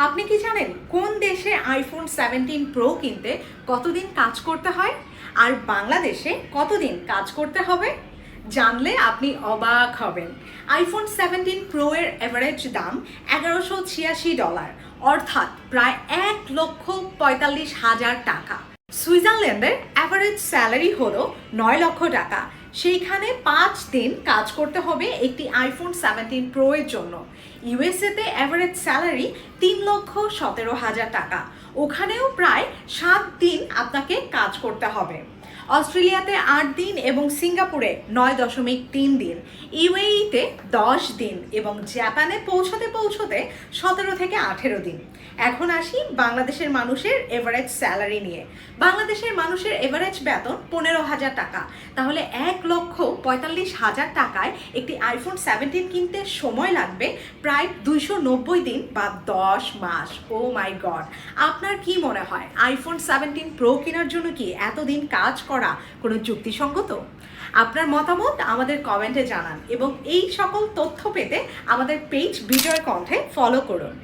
আপনি কি জানেন কোন দেশে আইফোন 17 প্রো কিনতে কতদিন কাজ করতে হয় আর বাংলাদেশে কতদিন কাজ করতে হবে? জানলে আপনি অবাক হবেন। আইফোন 17 প্রো এর এভারেজ দাম $1186, অর্থাৎ প্রায় 1,45,000 টাকা। সুইজারল্যান্ডের অ্যাভারেজ স্যালারি হলো 9 লক্ষ টাকা। সেইখানে 5 দিন কাজ করতে হবে একটি আইফোন 17 প্রো এর জন্য। ইউএসএতে অ্যাভারেজ স্যালারি 3,17,000 টাকা। ওখানেও প্রায় 7 দিন আপনাকে কাজ করতে হবে। অস্ট্রেলিয়াতে 8 দিন এবং সিঙ্গাপুরে 9.3 দিন, ইউএইতে 10 দিন এবং জাপানে পৌঁছতে পৌঁছতে 17 থেকে 18 দিন। এখন আসি বাংলাদেশের মানুষের এভারেজ স্যালারি নিয়ে। বাংলাদেশের মানুষের এভারেজ বেতন 15,000 টাকা। তাহলে 1,45,000 টাকায় একটি আইফোন 17 কিনতে সময় লাগবে প্রায় 290 দিন বা 10 মাস। ও মাই গড! আপনার কি মনে হয় আইফোন 17 প্রো কেনার জন্য কি এতদিন কাজ করা কোনো যুক্তিসঙ্গত? আপনার মতামত আমাদের কমেন্টে জানান এবং এই সকল তথ্য পেতে আমাদের পেজ বিজয় কণ্ঠে ফলো করুন।